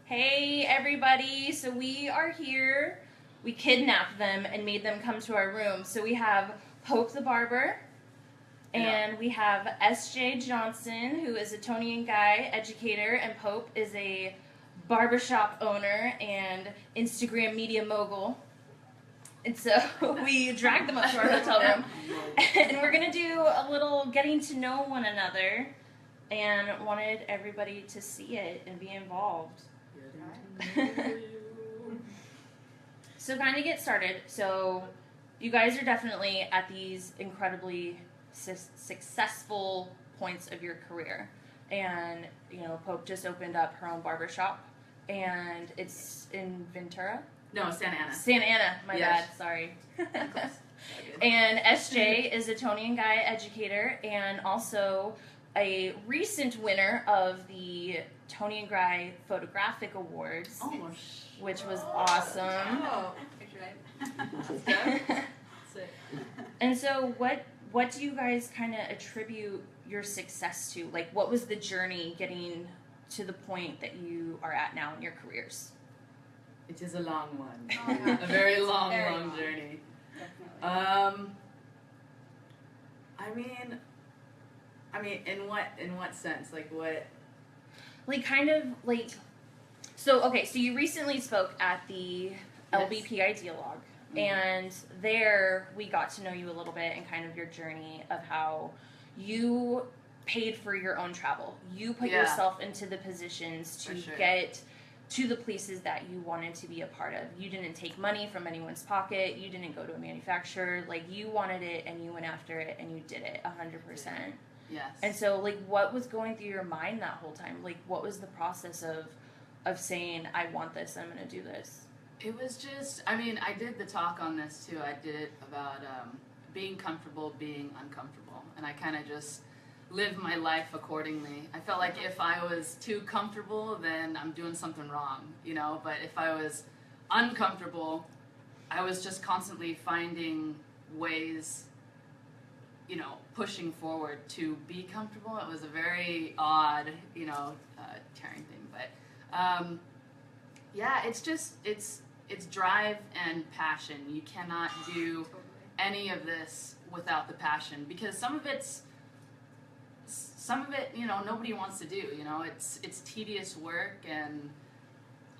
Hey everybody, so we are here. We kidnapped them and made them come to our room. So we have Pope the Barber, and we have SJay Johnson, who is a TONI&GUY educator, and Pope is a barbershop owner and Instagram media mogul. And so we dragged them up to our hotel room, and we're going to do a little getting to know one another, and wanted everybody to see it and be involved. So kind of get started. So you guys are definitely at these incredibly successful points of your career. And, you know, Pope just opened up her own barbershop, and it's in Ventura. No, Santa Ana. Santa Ana, my bad, sorry. And SJay is a TONI&GUY educator and also a recent winner of the TONI&GUY Photographic Awards, which was awesome. Oh, And so what do you guys kind of attribute your success to? Like, what was the journey getting to the point that you are at now in your careers? It is a long one. Oh, yeah. A very long journey. Definitely. I mean, in what sense? Like what? Like kind of like, so you recently spoke at the LBP Idealogue, and there we got to know you a little bit and kind of your journey of how you paid for your own travel. You put yourself into the positions to get to the places that you wanted to be a part of. You didn't take money from anyone's pocket. You didn't go to a manufacturer. Like, you wanted it and you went after it and you did it 100%. Yes. And so, like, what was going through your mind that whole time? Like, what was the process of saying, I want this, I'm going to do this? It was just, I mean, I did the talk on this too. I did it about being comfortable, being uncomfortable. And I kind of just live my life accordingly. I felt like if I was too comfortable, then I'm doing something wrong, you know? But if I was uncomfortable, I was just constantly finding ways, you know, pushing forward to be comfortable. It was a very odd, you know, tearing thing. But yeah, it's just, it's drive and passion. You cannot do any of this without the passion, because some of it, you know, nobody wants to do, you know, it's tedious work, and,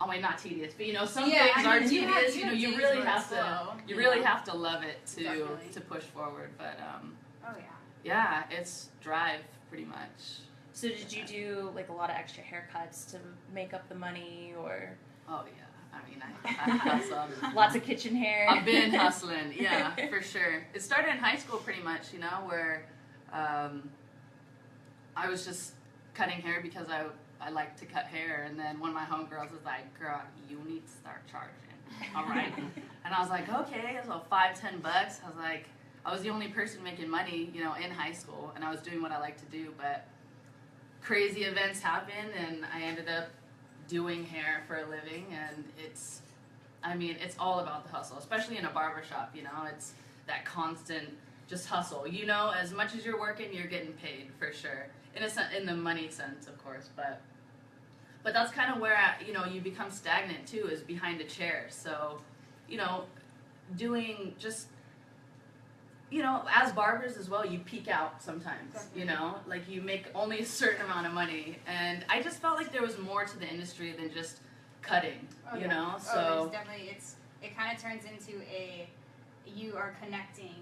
oh wait, not tedious, but, you know, some things are tedious, you know, you really have to love it to push forward, but, yeah, it's drive, pretty much. So did you do, like, a lot of extra haircuts to make up the money, or? Oh, yeah. I mean, I hustled. Lots of kitchen hair. I've been hustling, yeah, for sure. It started in high school, pretty much, you know, where I was just cutting hair because I like to cut hair, and then one of my homegirls was like, girl, you need to start charging, all right? And I was like, okay, so $5-10 bucks. I was like, I was the only person making money, you know, in high school, and I was doing what I like to do, but crazy events happened, and I ended up doing hair for a living, and it's all about the hustle, especially in a barbershop, you know, it's that constant just hustle, you know, as much as you're working, you're getting paid, for sure, in the money sense, of course, but that's kind of where, you know, you become stagnant, too, is behind a chair, so, you know, doing just, you know, as barbers as well, you peak out sometimes, you know, like you make only a certain amount of money, and I just felt like there was more to the industry than just cutting, you know, so. There's definitely, it kind of turns into you are connecting,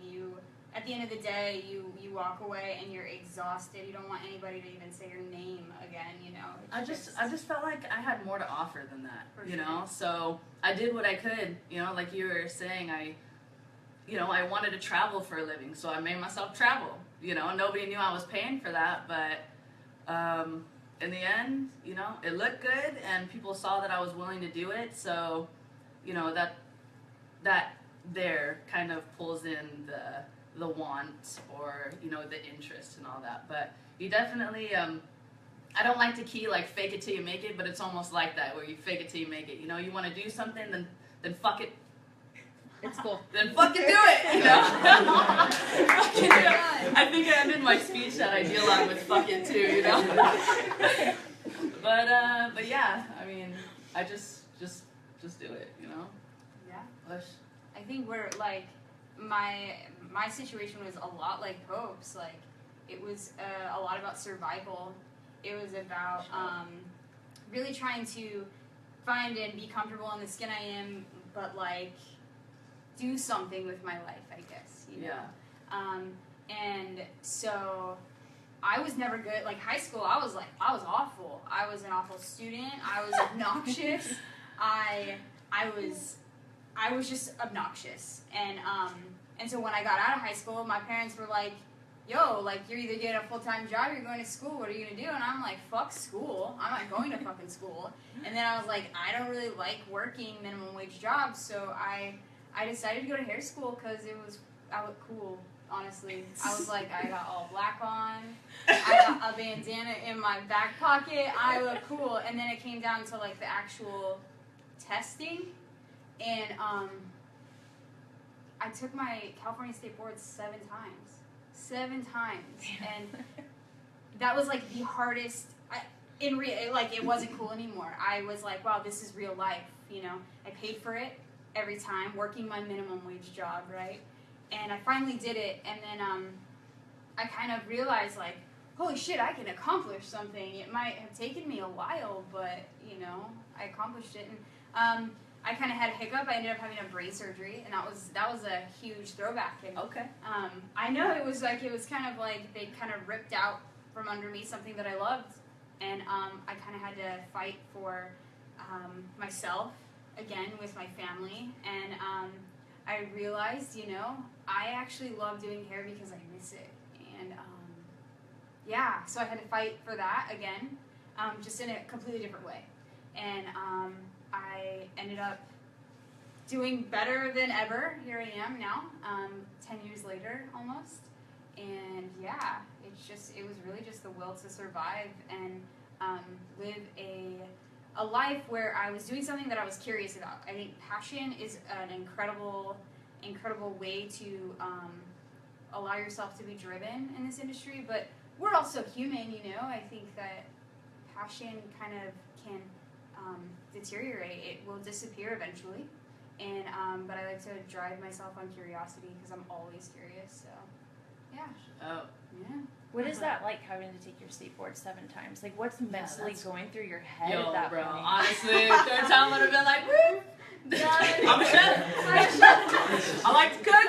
at the end of the day, you walk away and you're exhausted, you don't want anybody to even say your name again, you know. I just felt like I had more to offer than that, you know, so I did what I could, you know, like you were saying, I wanted to travel for a living, so I made myself travel, you know, nobody knew I was paying for that, but in the end, you know, it looked good, and people saw that I was willing to do it, so, you know, that there kind of pulls in the want, or, you know, the interest and all that, but you definitely, I don't like to key, like, fake it till you make it, but it's almost like that, where you fake it till you make it, you know, you want to do something, then fuck it. It's cool. Then fucking do it, you know? I think I ended my speech at Idealogue with fuck it too, you know? But yeah, I mean, I just do it, you know? Yeah. Push. I think we're like, my situation was a lot like Pope's. Like, it was a lot about survival. It was about really trying to find and be comfortable in the skin I am, but like do something with my life, I guess. You know? Yeah. And so I was never good. Like high school, I was awful. I was an awful student. I was obnoxious. I was just obnoxious. And so when I got out of high school, my parents were like, yo, like, you're either getting a full-time job or you're going to school. What are you going to do? And I'm like, fuck school. I'm not going to fucking school. And then I was like, I don't really like working minimum wage jobs. So I decided to go to hair school because I looked cool, honestly. I was like, I got all black on. I got a bandana in my back pocket. I look cool. And then it came down to, like, the actual testing. And I took my California State Board 7 times. 7 times. And that was, like, the hardest. It wasn't cool anymore. I was like, wow, this is real life, you know. I paid for it every time, working my minimum wage job, right? And I finally did it, and then I kind of realized, like, holy shit, I can accomplish something. It might have taken me a while, but, you know, I accomplished it. And I kind of had a hiccup. I ended up having a brain surgery, and that was a huge throwback. And, Okay. I know it was kind of like they kind of ripped out from under me something that I loved, and I kind of had to fight for myself again with my family, and I realized, you know, I actually love doing hair because I miss it, and yeah, so I had to fight for that again, just in a completely different way, and I ended up doing better than ever. Here I am now, 10 years later almost, and yeah, it was really just the will to survive and live a life where I was doing something that I was curious about. I think passion is an incredible way to allow yourself to be driven in this industry, but we're also human, you know. I think that passion kind of can deteriorate. It will disappear eventually, and but I like to drive myself on curiosity because I'm always curious, so yeah. Oh. Yeah. What is that like, having to take your state board 7 times? Like, what's mentally going through your head Yo, at that bro, point? honestly, third time would have been like, woo! I'm a chef. I like to cook.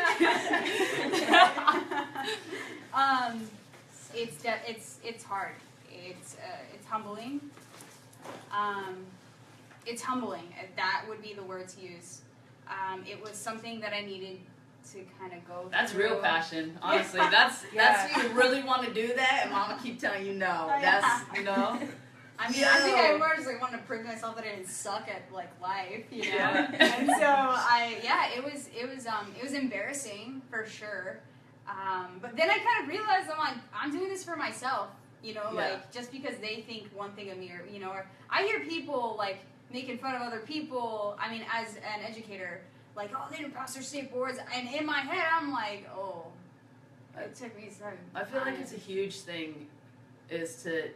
It's hard. It's humbling. It's humbling. That would be the word to use. It was something that I needed to kind of go That's through. real passion, honestly. That's you really want to do that, and Mama keep telling you no. That's, you know. I mean, I think I more just like wanted to prove to myself that I didn't suck at like life, you know. And so it was embarrassing for sure. But then I kind of realized I'm doing this for myself, you know, like just because they think one thing of me, or you know, or I hear people like making fun of other people. I mean, as an educator, like, oh, they didn't pass their state boards, and in my head I'm like, oh, it took me some time. I feel like it's a huge thing, is to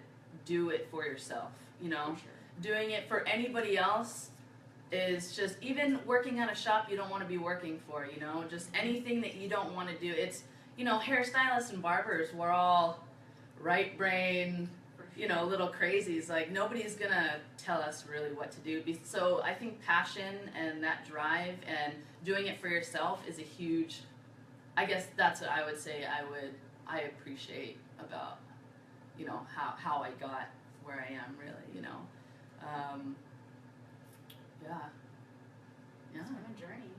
do it for yourself, you know. For sure. Doing it for anybody else is just, even working at a shop you don't want to be working for, you know, just anything that you don't want to do. It's, you know, hairstylists and barbers, we're all right brain, you know, little crazies. Like, nobody's gonna tell us really what to do. So I think passion and that drive and doing it for yourself is a huge, I guess that's what I would say I appreciate about, you know, how I got where I am, really, you know. It's been a journey.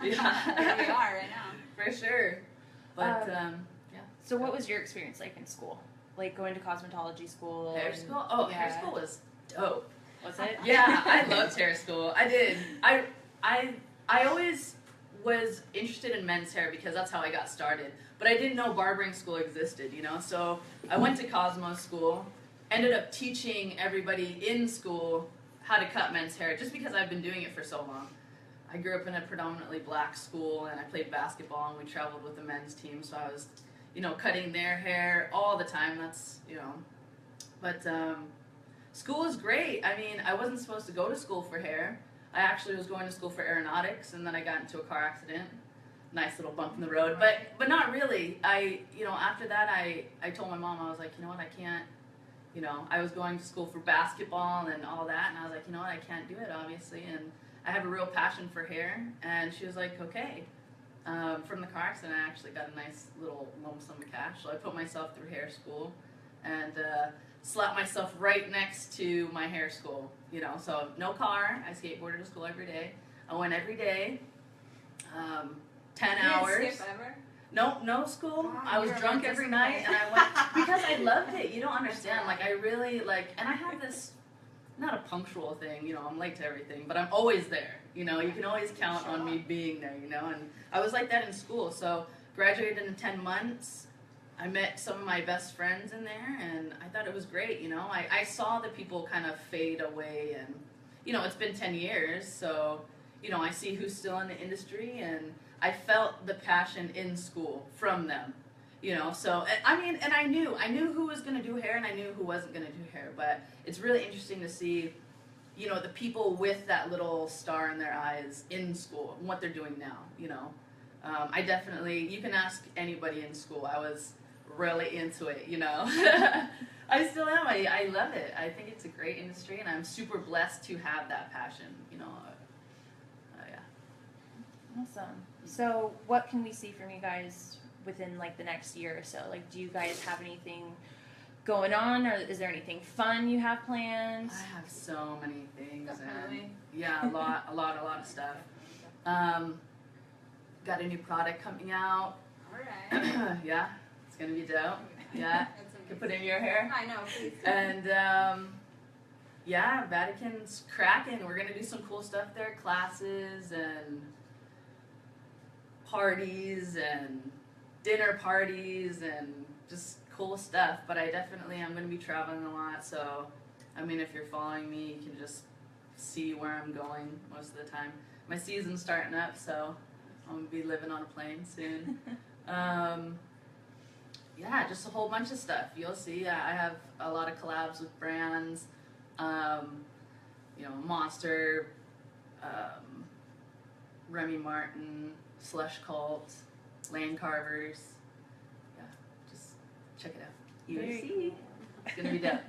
Yeah. Here we are right now. For sure. But, yeah. So what was your experience like in school? Like, going to cosmetology school? Hair school? Oh, hair school was dope. Was it? Yeah, I loved hair school. I did. I always was interested in men's hair because that's how I got started. But I didn't know barbering school existed, you know? So I went to Cosmo school, ended up teaching everybody in school how to cut men's hair just because I've been doing it for so long. I grew up in a predominantly black school, and I played basketball, and we traveled with the men's team, so I was, you know, cutting their hair all the time. That's, you know, but School is great. I mean, I wasn't supposed to go to school for hair. I actually was going to school for aeronautics, and then I got into a car accident. Nice little bump in the road, but not really. After that, I told my mom, I was like, you know what, I can't. I was going to school for basketball and all that, and I was like, you know what, I can't do it, obviously, and I have a real passion for hair, and she was like, okay. From the car accident, I actually got a nice little lump sum of cash, so I put myself through hair school, and slapped myself right next to my hair school, so no car. I skateboarded to school every day. I went every day, 10 hours. You didn't skip ever? No school. I was drunk every night, and I went because I loved it. You don't understand. Like, I really, and I have this, not a punctual thing, I'm late to everything, but I'm always there. You can always count on me being there, and I was like that in school. So, graduated in 10 months. I met some of my best friends in there, and I thought it was great, I saw the people kind of fade away, and, it's been 10 years, so, I see who's still in the industry, and I felt the passion in school from them, so, and I knew who was going to do hair, and I knew who wasn't going to do hair, but it's really interesting to see, the people with that little star in their eyes in school, and what they're doing now, I definitely, you can ask anybody in school, I was really into it, I still am. I love it. I think it's a great industry, and I'm super blessed to have that passion, yeah. Awesome. So what can we see from you guys within the next year or so? Do you guys have anything going on, or is there anything fun you have planned? I have so many things. Definitely. And yeah, a lot of stuff. Got a new product coming out. Alright. Yeah. Gonna be dope. Yeah, can put in your hair. I know, please. And yeah, Vatican's cracking. We're gonna do some cool stuff there, classes and parties and dinner parties and just cool stuff. But I'm gonna be traveling a lot. So, if you're following me, you can just see where I'm going most of the time. My season's starting up, so I'm gonna be living on a plane soon. Yeah, just a whole bunch of stuff. You'll see. I have a lot of collabs with brands, Monster, Remy Martin, Slush Cult, Land Carvers. Yeah, just check it out. You'll see. It's gonna be dope.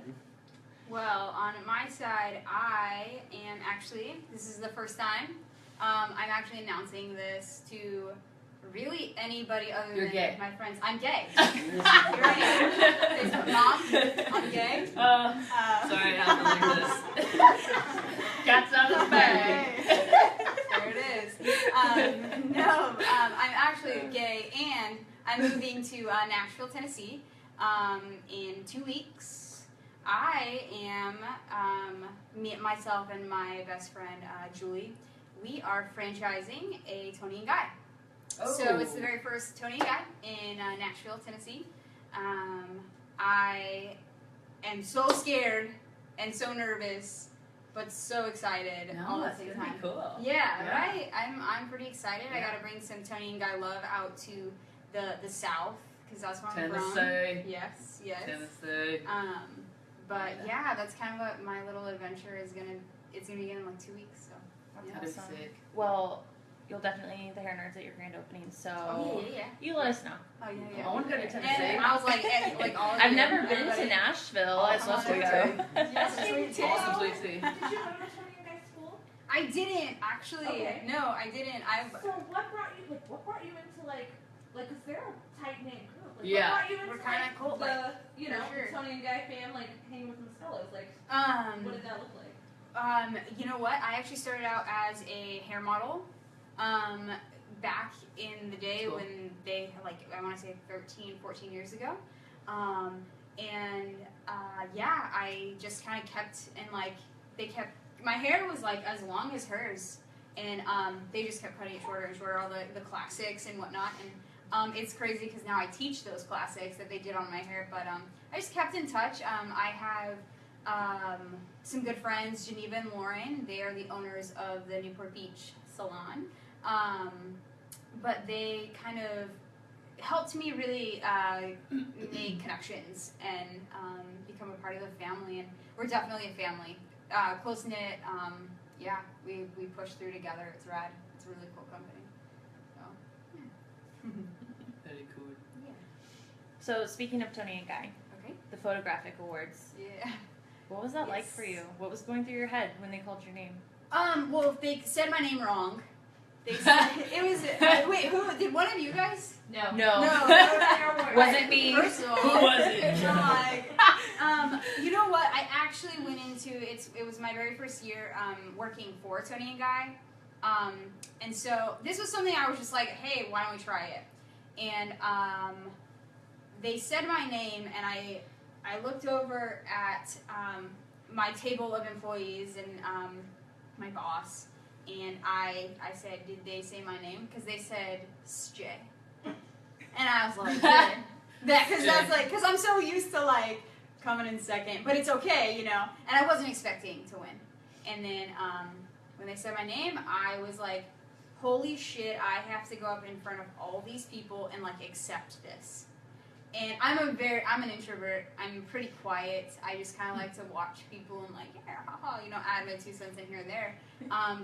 Well, on my side, I am actually, this is the first time, I'm actually announcing this to really anybody other You're than gay. my friends. I'm gay. You ready? Facebook, Mom, I'm gay. Sorry, I have to leave this. Cat's out of the bag. There it is. I'm actually gay, and I'm moving to Nashville, Tennessee in 2 weeks. I am, myself and my best friend, Julie, we are franchising a TONI&GUY. Oh. So it's the very first TONI&GUY in Nashville, Tennessee. I am so scared and so nervous, but so excited all at the same time. Cool. Yeah, right? I'm pretty excited. Yeah. I got to bring some TONI&GUY love out to the South, because that's where I'm from. Tennessee. Yes. Tennessee. But yeah, that's kind of what my little adventure is it's gonna begin in 2 weeks. So That's awesome. Sick. Well, you'll definitely need the hair nerds at your grand opening, so yeah. You let us know. Oh yeah. I want to go to Tennessee. And I was like all of I've you, never been everybody. to Nashville. Oh, I'd love to go. Yes, sweet tea. Awesome sweet tea. Did you go to TONI&GUY school? I didn't actually. Okay. No, I didn't. So what brought you into because they're a tight knit group. Yeah. What brought you into We're kinda cool, the sure. TONI&GUY fam, hanging with some fellows? What did that look like? You know what? I actually started out as a hair model. Back in the day Cool. when they I want to say 13, 14 years ago. I just kind of kept my hair was as long as hers, and they just kept cutting it shorter and shorter, all the classics and whatnot, and it's crazy because now I teach those classics that they did on my hair, but I just kept in touch. I have some good friends, Geneva and Lauren. They are the owners of the Newport Beach salon, but they kind of helped me really make connections and become a part of the family, and we're definitely a family. Close knit. Yeah, we push through together. It's rad. It's a really cool company. So, yeah. Very cool. Yeah. So speaking of Toni and Guy, Okay. the photographic awards, Yeah. what was that like Yes. for you? What was going through your head when they called your name? Well, they said my name wrong. They said it was. Wait, who did one of you guys? No. No. Wasn't me. First of all, Who was it? you know what? I actually went into it was my very first year working for Toni&GUy, and so this was something I was just like, hey, why don't we try it? And they said my name, and I looked over at my table of employees and my boss, and I said, did they say my name? Because they said SJay. And I was like, because I'm so used to like coming in second, but it's okay, you know. And I wasn't expecting to win. And then when they said my name, I was like, holy shit, I have to go up in front of all these people and like accept this. And I'm an introvert. I'm pretty quiet. I just kind of like to watch people and like, yeah, haha, you know, add my 2 cents in here and there.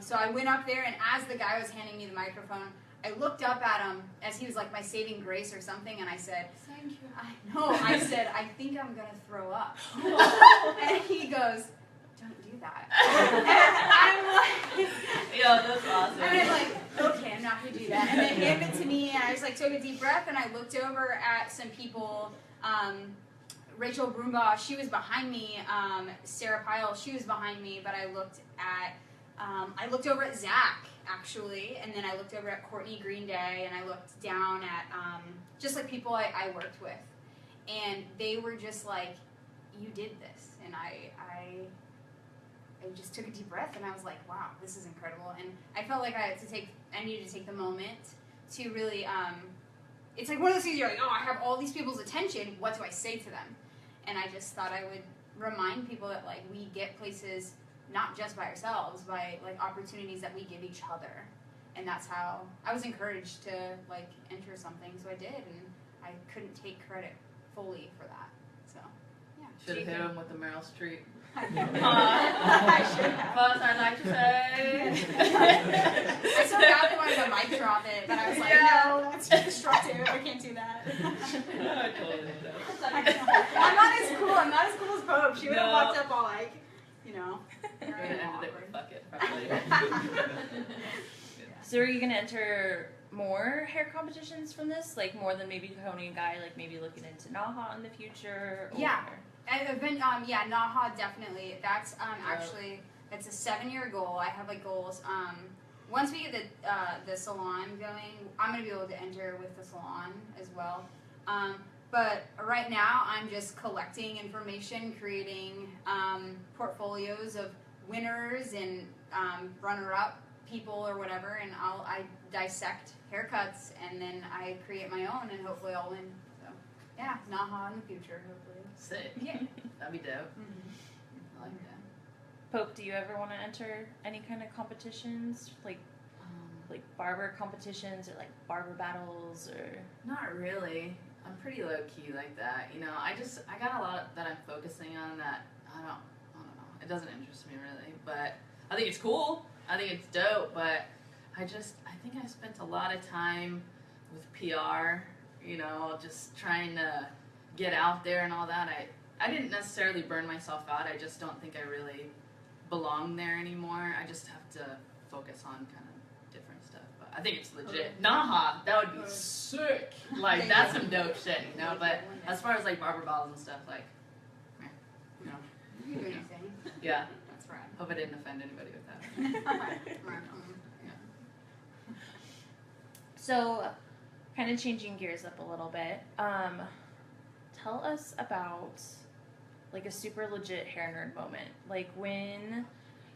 So I went up there, and as the guy was handing me the microphone, I looked up at him as he was like my saving grace or something, and I said, Thank you. I said, I think I'm going to throw up. And he goes, don't do that. And I'm like, Yo, that's awesome. and I'm like, okay, I'm not going to do that. And they handed it to me, and I just like took a deep breath, and I looked over at some people. Rachel Broombaugh, she was behind me. Sarah Pyle, she was behind me, but I looked over at Zach, actually, and then I looked over at Courtney Green Day, and I looked down at just like people I worked with, and they were just like, you did this, and I just took a deep breath, and I was like, wow, this is incredible, and I felt like I needed to take the moment to really, it's like one of those things you're like, oh, I have all these people's attention, what do I say to them? And I just thought I would remind people that like we get places not just by ourselves, by like opportunities that we give each other. And that's how I was encouraged to like enter something, so I did, and I couldn't take credit fully for that. So, yeah. Should have hit him with the Meryl Streep. I should have. But I'd like to say. I so badly wanted to mic drop it, but I was like, no, that's destructive. I can't do that. I totally did that. I'm not as cool. I'm not as cool as Pope. She would have walked up all like, you know. We're gonna end it with fuck it, probably. So are you going to enter more hair competitions from this? Like more than maybe Toni&GUy, like maybe looking into NAHA in the future? Or... Yeah. I've been, NAHA definitely. That's actually, it's a 7-year goal. I have like goals. Once we get the salon going, I'm going to be able to enter with the salon as well. But right now, I'm just collecting information, creating portfolios of winners and runner-up people or whatever, and I dissect haircuts, and then I create my own, and hopefully I'll win. So, yeah, NAHA in the future, hopefully. Sick. Yeah. That'd be dope. Mm-hmm. I like that. Pope, do you ever want to enter any kind of competitions? Like barber competitions or like barber battles or... Not really. I'm pretty low key like that. You know, I got a lot that I'm focusing on that I don't know. It doesn't interest me really, but I think it's cool. I think it's dope, but I think I spent a lot of time with PR, you know, just trying to get out there and all that. I didn't necessarily burn myself out. I just don't think I really belong there anymore. I just have to focus on kind of different stuff. But I think it's legit. NAHA, that would be sick. Like, that's some dope shit, you know? But as far as, like, barber balls and stuff, like, you know. You can do anything. Yeah. That's right. Hope I didn't offend anybody with that. So, kind of changing gears up a little bit, tell us about, like, a super legit hair nerd moment. Like, when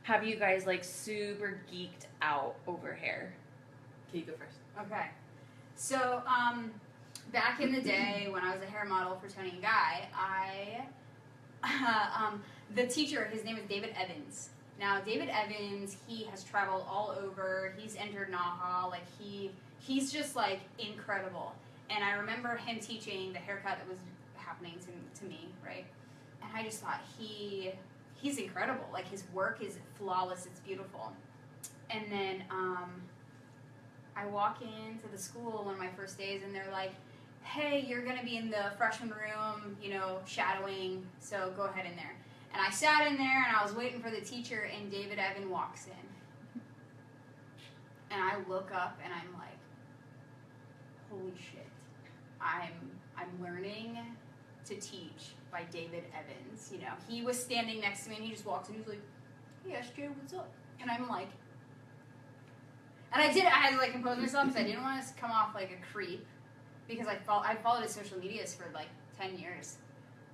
have you guys, like, super geeked out over hair? Can you go first? Okay. So, back in the day when I was a hair model for Toni&GUy, the teacher, his name is David Evans. Now, David Evans, he has traveled all over. He's entered NAHA. Like, he's just, like, incredible. And I remember him teaching the haircut that was happening to me, right? And I just thought he he's incredible. Like, his work is flawless. It's beautiful. And then I walk into the school one of my first days, and they're like, hey, you're going to be in the freshman room, you know, shadowing, so go ahead in there. And I sat in there, and I was waiting for the teacher, and David Evan walks in. And I look up, and I'm like, holy shit. I'm learning to teach by David Evans. You know, he was standing next to me, and he just walks in, he's like, hey, SJ, what's up? And I'm like, and I had to, like, compose myself, because I didn't want to come off like a creep. Because I followed his social medias for like 10 years,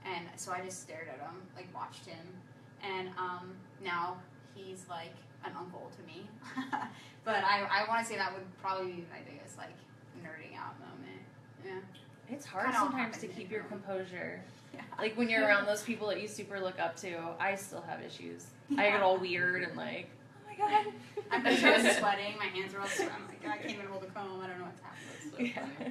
and so I just stared at him, like watched him, and now he's like an uncle to me. But I want to say that would probably be my biggest like nerding out moment. Yeah. It's hard Kinda all sometimes to happened keep in your room. composure. Yeah. Like when you're around those people that you super look up to. I still have issues. I get all weird and like, oh my god. I'm pretty sure I was sweating. My hands were all sweating. I'm like, I can't even hold a comb. I don't know what's happening. Yeah.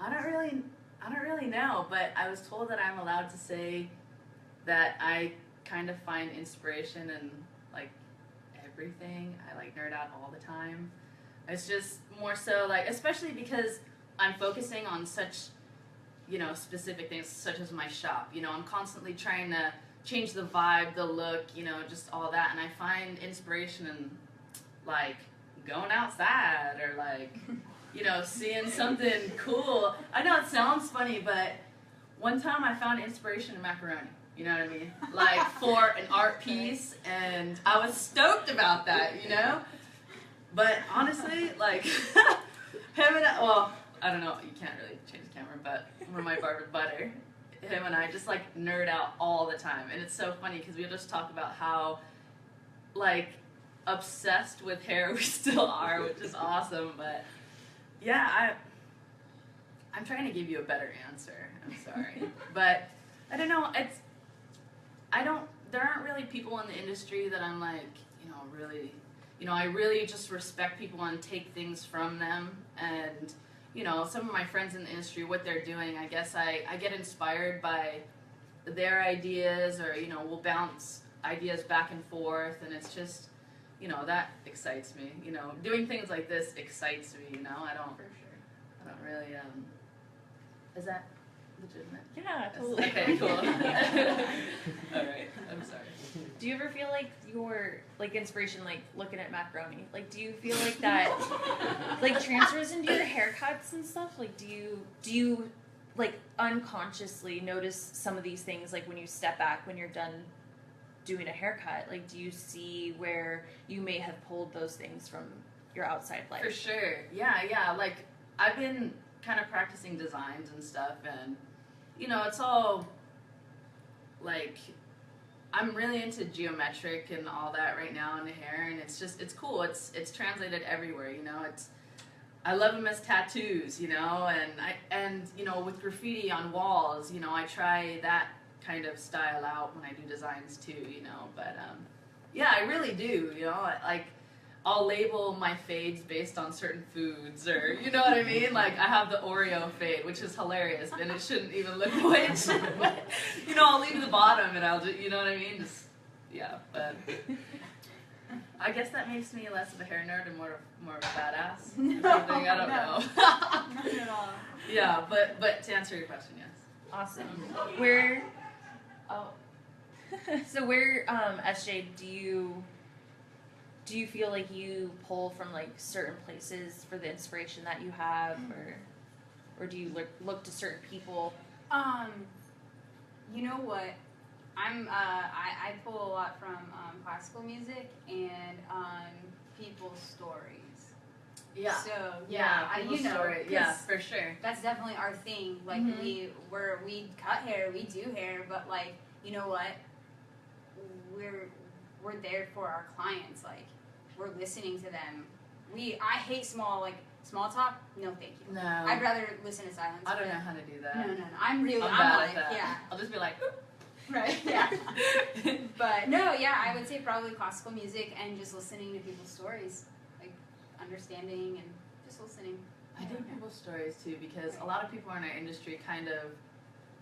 I don't really know, but I was told that I'm allowed to say that I kind of find inspiration in like everything. I like nerd out all the time. It's just more so like, especially because I'm focusing on such, you know, specific things such as my shop. You know, I'm constantly trying to change the vibe, the look, you know, just all that, and I find inspiration in like going outside or like, you know, seeing something cool. I know it sounds funny, but one time I found inspiration in macaroni. You know what I mean? Like for an art piece, and I was stoked about that, you know? But honestly, like, him and I, well, I don't know, you can't really change the camera, but when my Barber butter, him and I just like nerd out all the time. And it's so funny because we just talk about how, like, obsessed with hair we still are, which is awesome, but yeah, I'm trying to give you a better answer. I'm sorry. But I don't know, there aren't really people in the industry that I'm like, you know, really, you know, I really just respect people and take things from them. And, you know, some of my friends in the industry, what they're doing, I guess I get inspired by their ideas, or, you know, we'll bounce ideas back and forth, and it's just, you know, that excites me. You know, doing things like this excites me, you know. I don't really, is that legitimate? Yeah, totally. Okay, cool. Alright, I'm sorry. Do you ever feel like your like inspiration, like looking at macaroni? Like, do you feel like that like transfers into your haircuts and stuff? Like, do you like unconsciously notice some of these things, like when you step back when you're done doing a haircut? Like, do you see where you may have pulled those things from your outside life? For sure. Yeah. Like, I've been kind of practicing designs and stuff, and, you know, it's all, like, I'm really into geometric and all that right now in the hair, and it's just, it's cool. It's translated everywhere, you know. I love them as tattoos, you know, and you know, with graffiti on walls, you know, I try that kind of style out when I do designs too, you know. But yeah, I really do, you know. Like, I'll label my fades based on certain foods, or, you know what I mean? Like, I have the Oreo fade, which is hilarious, and it shouldn't even look the way it should. But, you know, I'll leave the bottom, and I'll just, you know what I mean? Just, yeah, but I guess that makes me less of a hair nerd and more of a badass. Something, I don't know. Not at all. Yeah, but to answer your question, yes. Awesome. So where, SJ, do you feel like you pull from like certain places for the inspiration that you have, or do you look to certain people? You know what? I pull a lot from classical music and people's stories. Yeah. So yeah, people's you know, story. Yeah, for sure. that's definitely our thing. Like, we cut hair, we do hair, but like, you know what? We're there for our clients. Like, we're listening to them. I hate small talk. No, thank you. No. I'd rather listen to silence. I don't know how to do that. No. I'm bad like, at that. yeah. I'll just be like, Right, yeah. But no, yeah, I would say probably classical music and just listening to people's stories. Like, understanding and just listening. I dig people's stories too, because a lot of people in our industry kind of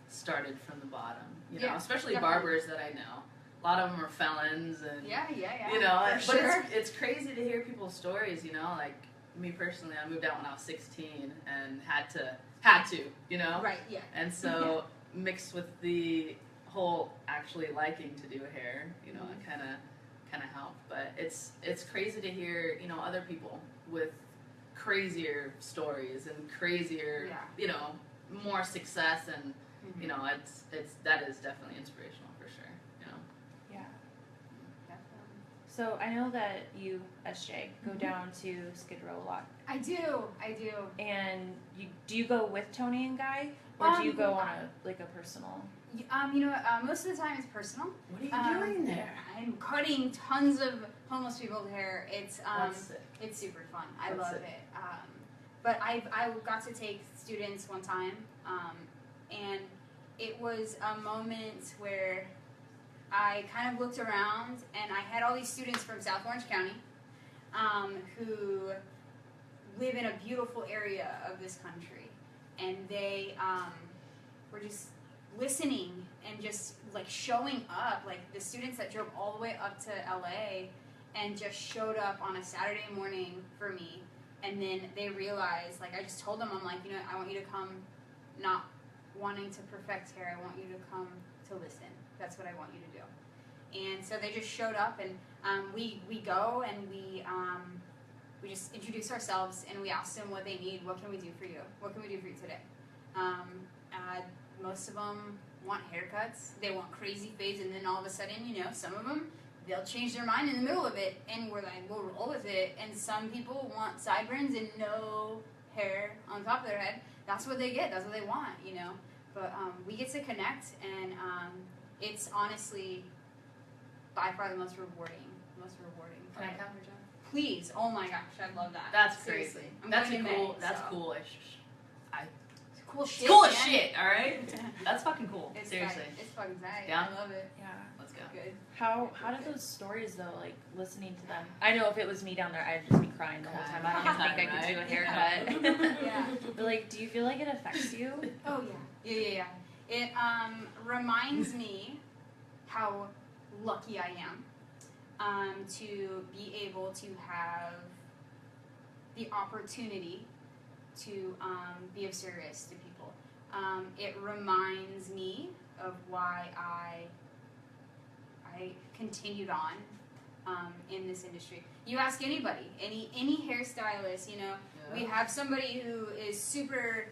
started from the bottom. You know, Yeah, especially definitely. barbers that I know. A lot of them are felons, and Yeah. you know, For but sure. it's crazy to hear people's stories. You know, like me personally, I moved out when I was 16 and had to, you know, Right. Yeah. and so mixed with the whole actually liking to do hair, you know, it kind of helped. But it's crazy to hear, you know, other people with crazier stories and crazier, Yeah. you know, more success, and Mhm. you know, that is definitely inspirational for sure. You know. Yeah. Definitely. So I know that you, SJ, go Mhm. down to Skid Row a lot. I do. And do you go with Tony and Guy, or do you go on a personal? You know, most of the time it's personal. What are you doing there? I'm cutting tons of homeless people's hair. It's That's it. it's super fun. I That's love it. it. But I got to take students one time, and it was a moment where I kind of looked around and I had all these students from South Orange County, who live in a beautiful area of this country, and they were just listening and just like showing up, like the students that drove all the way up to LA and just showed up on a Saturday morning for me. And then they realized, like I just told them, I'm like, you know, I want you to come not wanting to perfect hair, I want you to come to listen. That's what I want you to do. And so they just showed up, and we go and we just introduce ourselves and we ask them what they need. What can we do for you? What can we do for you today? Most of them want haircuts. They want crazy fades, and then all of a sudden, you know, some of them, they'll change their mind in the middle of it, and we're like, we'll roll with it. And some people want sideburns and no hair on top of their head. That's what they get. That's what they want, you know. But we get to connect, and it's honestly by far the most rewarding. Can I come, John? Please. Oh my gosh, I love that. That's Seriously. crazy. I'm That's going to cool. May, That's so. cool-ish. Cool shit. It's cool as man. shit. All right. That's fucking cool. It's Seriously. tight. It's fucking tight. Down? I love it. Yeah. Let's go. Good. How did those stories though, like listening to them? I know if it was me down there, I'd just be crying the whole time. I don't even think I could do a haircut. Yeah. But like, do you feel like it affects you? Oh yeah. Yeah. It reminds me how lucky I am to be able to have the opportunity to be of service to people. It reminds me of why I continued on in this industry. You ask anybody, any hairstylist, you know, we have somebody who is super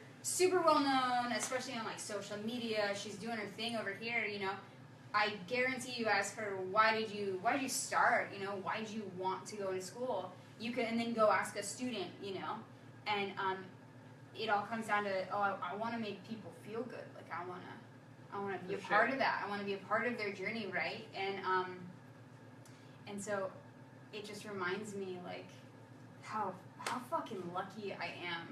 well known, especially on like social media. She's doing her thing over here, you know. I guarantee you ask her, why did you start, you know, why did you want to go into school? You can, and then go ask a student, you know, and it all comes down to, I want to make people feel good. Like I want to be a part of that. I want to be a part of their journey, right? And so it just reminds me like how fucking lucky I am,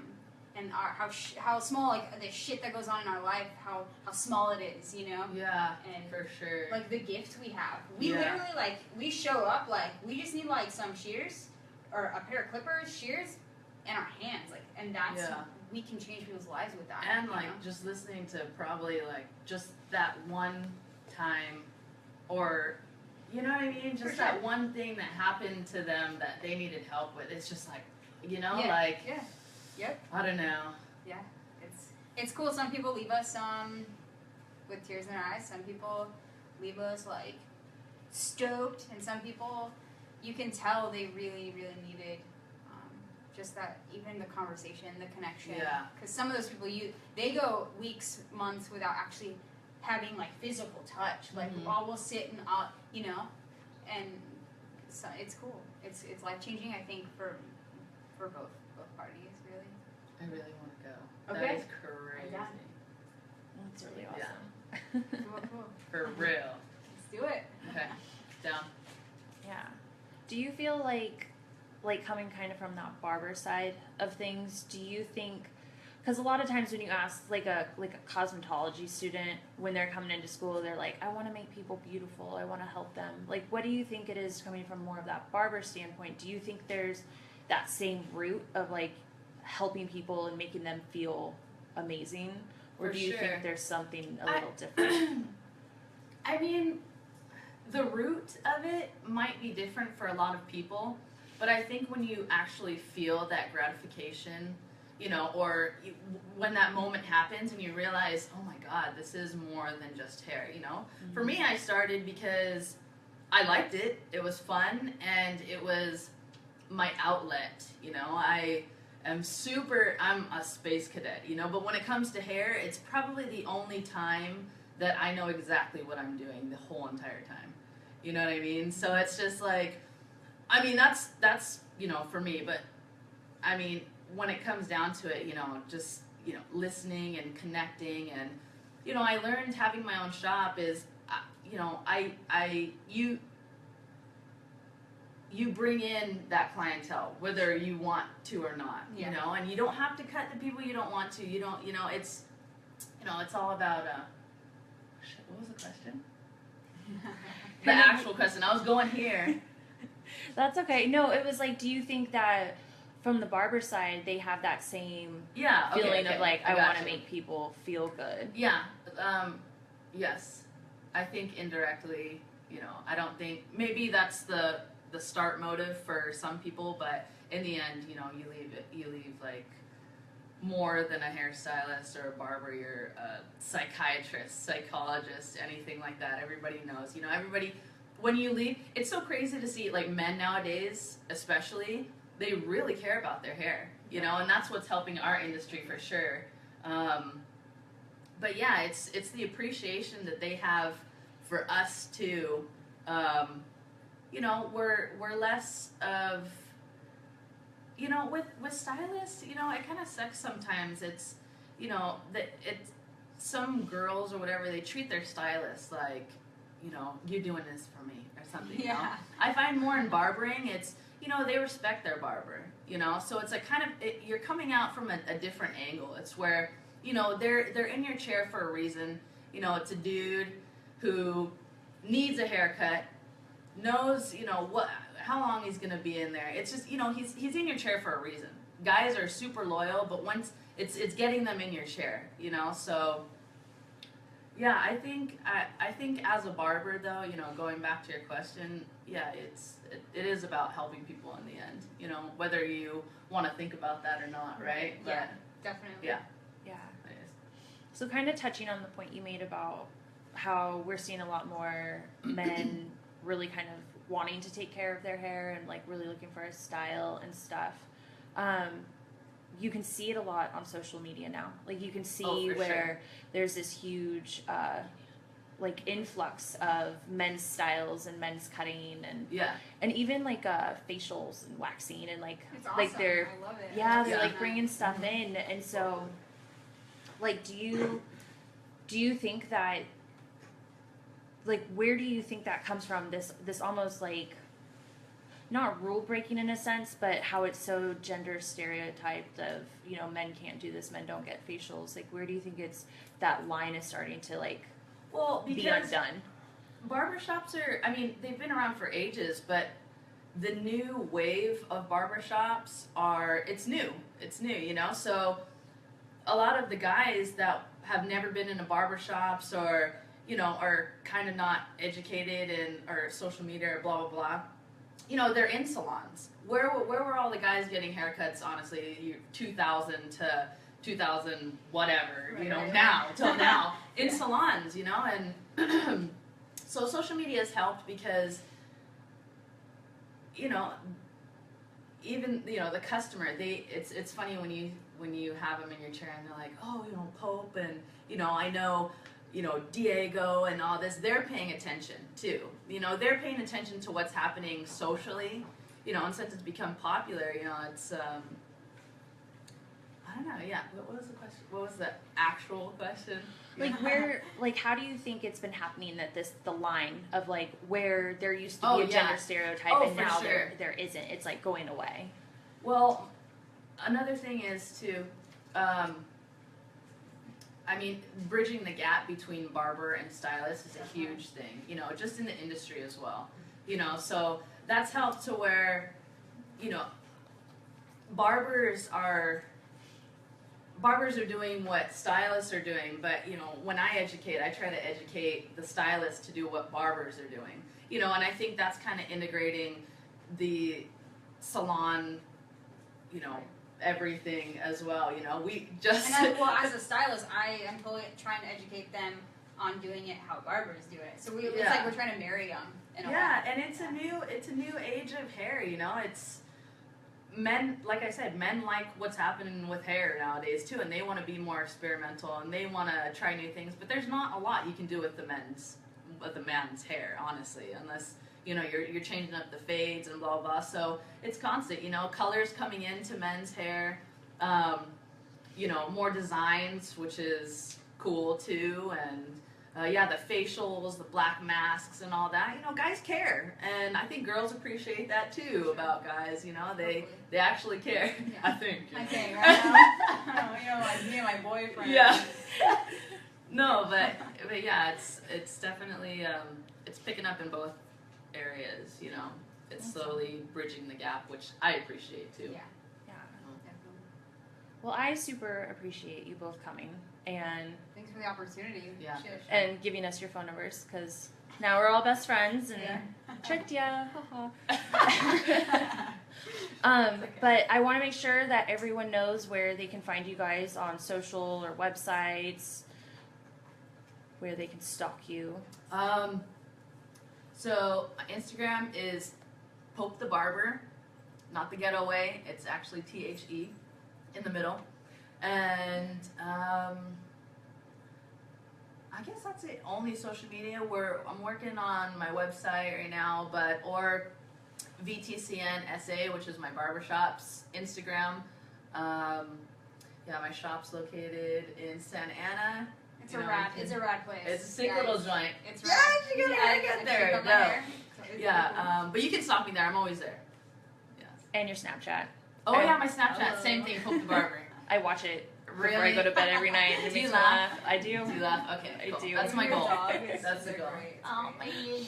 and how small, like the shit that goes on in our life, how small it is, you know. Yeah, and for sure. like the gift we have, we literally like we show up like we just need like some shears or a pair of clippers, shears, and our hands, like, and that's we can change people's lives with that. And like just listening to probably like just that one time, or you know what I mean, just that one thing that happened to them that they needed help with. It's just like, you know, like I don't know. Yeah, it's cool. Some people leave us with tears in their eyes. Some people leave us like stoked, and some people you can tell they really needed just that, even the conversation, the connection. Yeah. Because some of those people, they go weeks, months without actually having like physical touch. Like we'll sit and you know, and so it's cool. It's life changing, I think, for both parties, really. I really want to go. Okay. That is crazy. That's really awesome. Cool. For real. Let's do it. Okay. Down. Yeah. Do you feel like coming kind of from that barber side of things, do you think, because a lot of times when you ask like a cosmetology student when they're coming into school, they're like, I want to make people beautiful, I want to help them. Like, what do you think it is coming from more of that barber standpoint? Do you think there's that same root of like helping people and making them feel amazing, Or For do you sure. think there's something a little different? I mean, the root of it might be different for a lot of people, but I think when you actually feel that gratification, you know, or when that moment happens and you realize, oh my God, this is more than just hair, you know? Mm-hmm. For me, I started because I liked it. It was fun, and it was my outlet, you know? I'm a space cadet, you know? But when it comes to hair, it's probably the only time that I know exactly what I'm doing the whole entire time. You know what I mean? So it's just like, I mean, that's you know, for me, but I mean, when it comes down to it, you know, just, you know, listening and connecting, and, you know, I learned having my own shop is, you know, you bring in that clientele, whether you want to or not, you know, and you don't have to cut the people you don't want to, you know, it's all about, what was the question? The actual question. I was going here. That's okay. No, it was like, do you think that from the barber side, they have that same feeling of like, I want to make people feel good? Yeah. Yes. I think indirectly, you know, I don't think, maybe that's the start motive for some people, but in the end, you know, you leave like more than a hairstylist or a barber. You're a psychiatrist, psychologist, anything like that. Everybody knows, you know, when you leave, it's so crazy to see, like, men nowadays, especially, they really care about their hair, you know, and that's what's helping our industry for sure. But yeah, it's the appreciation that they have for us too. You know, we're less of, you know, with stylists, you know, it kind of sucks sometimes. It's, you know, that it's some girls or whatever, they treat their stylists like, you know, you're doing this for me or something. You know? I find more in barbering, it's, you know, they respect their barber, you know, so it's like kind of, you're coming out from a different angle. It's where, you know, they're in your chair for a reason. You know, it's a dude who needs a haircut, knows, you know, how long he's gonna be in there. It's just, you know, he's in your chair for a reason. Guys are super loyal, but once it's getting them in your chair, you know. So yeah, I think as a barber though, you know, going back to your question, yeah, it is about helping people in the end, you know, whether you want to think about that or not, right? Yeah, But, definitely. Yeah. it is. So kind of touching on the point you made about how we're seeing a lot more men really kind of wanting to take care of their hair and like really looking for a style and stuff. You can see it a lot on social media now. Like you can see where there's this huge like influx of men's styles and men's cutting and even like facials and waxing and like It's awesome. like they're I love it. they're like bringing stuff in. And so like do you think that, like, where do you think that comes from, this almost like not rule breaking in a sense, but how it's so gender stereotyped of, you know, men can't do this, men don't get facials? Like, where do you think it's that line is starting to like be undone? Barbershops are, I mean, they've been around for ages, but the new wave of barbershops it's new, you know. So a lot of the guys that have never been in a barbershops or, you know, are kind of not educated in or social media or blah blah blah, you know, they're in salons. Where were all the guys getting haircuts, honestly, 2000 to 2000 whatever, you know, now till now in salons, you know. And so social media has helped because, you know, even, you know, the customer, it's funny when you have them in your chair and they're like, oh, you know, Pope, and, you know, I know, you know, Diego and all this, they're paying attention too. You know, they're paying attention to what's happening socially, you know, and since it's become popular, you know, it's, I don't know, yeah. What was the question? What was the actual question? Like where, like how do you think it's been happening that the line of like where there used to be a gender stereotype and now there isn't, it's like going away? Well, another thing is too, I mean, bridging the gap between barber and stylist is a huge thing, you know, just in the industry as well, you know, so that's helped to where, you know, barbers are, barbers are doing what stylists are doing, but you know, when I educate, I try to educate the stylists to do what barbers are doing. You know, and I think that's kind of integrating the salon, you know, everything as well. You know, we just well, as a stylist, I am totally trying to educate them on doing it how barbers do it. So it's like we're trying to marry them in a way. And it's a new age of hair. You know, it's men, like I said, men like what's happening with hair nowadays too, and they want to be more experimental and they want to try new things. But there's not a lot you can do with the man's hair, honestly, unless you know you're changing up the fades and blah blah. So it's constant. You know, colors coming into men's hair. You know, more designs, which is cool too, and. The facials, the black masks, and all that. You know, guys care, and I think girls appreciate that too about guys. You know, they actually care. Yeah. I think. I think right now, you know, like me and my boyfriend. Yeah. No, but yeah, it's definitely it's picking up in both areas. You know, it's slowly bridging the gap, which I appreciate too. Yeah. Yeah. Well, I super appreciate you both coming and Thanks for the opportunity. Yeah. and giving us your phone numbers because now we're all best friends and tricked ya. But I want to make sure that everyone knows where they can find you guys on social or websites, where they can stalk you. So Instagram is Pope the Barber, not the ghetto way. It's actually THE in the middle. And I guess that's it. Only social media. I'm working on my website right now, or VTCN SA, which is my barbershop's Instagram. My shop's located in Santa Ana. It's a rad place. It's a sick little joint. It's rad. You gotta get there. No. But you can stalk me there. I'm always there. Yes. And your Snapchat. Oh yeah, my Snapchat. Same thing. Pope the Barber. I watch it before I Really? go to bed every night. It Do makes you me laugh? laugh. I do. Do you laugh? Okay, I cool. do. That's my Your goal. dog is That's the so goal. great. Oh, my baby.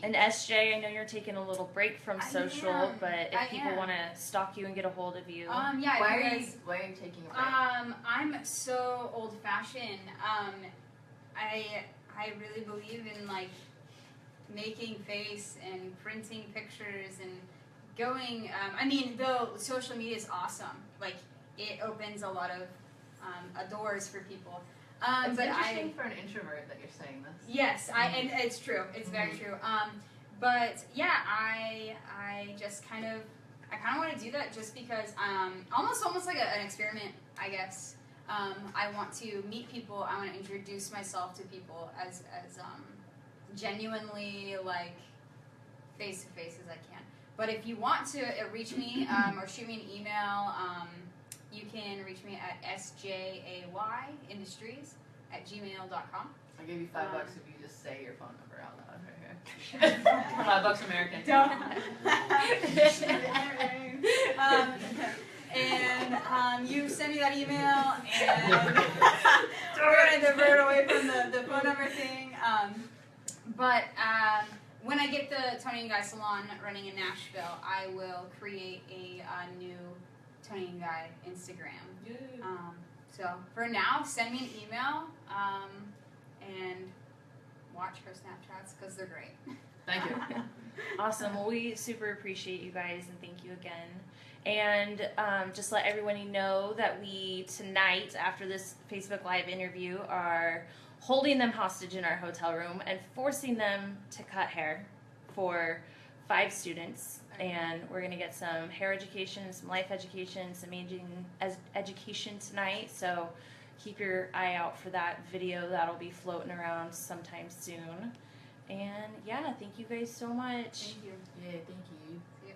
And SJ, I know you're taking a little break from social, am. but if I people am. want to stalk you and get a hold of you, Yeah. Why you are you guys, taking a break? I'm so old fashioned. I really believe in like making face and printing pictures and going. Though social media is awesome, like it opens a lot of doors for people. It's but interesting for an introvert that you're saying this. Yes, and it's true. It's very true. But yeah, I just kind of want to do that just because almost like an experiment, I guess. I want to meet people. I want to introduce myself to people as genuinely like face to face as I can. But if you want to reach me or shoot me an email, you can reach me at SJayIndustries@gmail.com. I'll give you $5 if you just say your phone number out loud right here. $5 American. And you send me that email, and we're going to divert away from the phone number thing. But when I get the Toni&Guy salon running in Nashville, I will create a new Toni&Guy Instagram. So for now, send me an email and watch her Snapchats because they're great. Thank you. awesome. Well, we super appreciate you guys and thank you again. And just let everyone know that we tonight, after this Facebook Live interview, are holding them hostage in our hotel room and forcing them to cut hair for 5 students. And we're going to get some hair education, some life education, some aging education tonight. So keep your eye out for that video. That'll be floating around sometime soon. And yeah, thank you guys so much. Thank you. Yeah, thank you. See ya.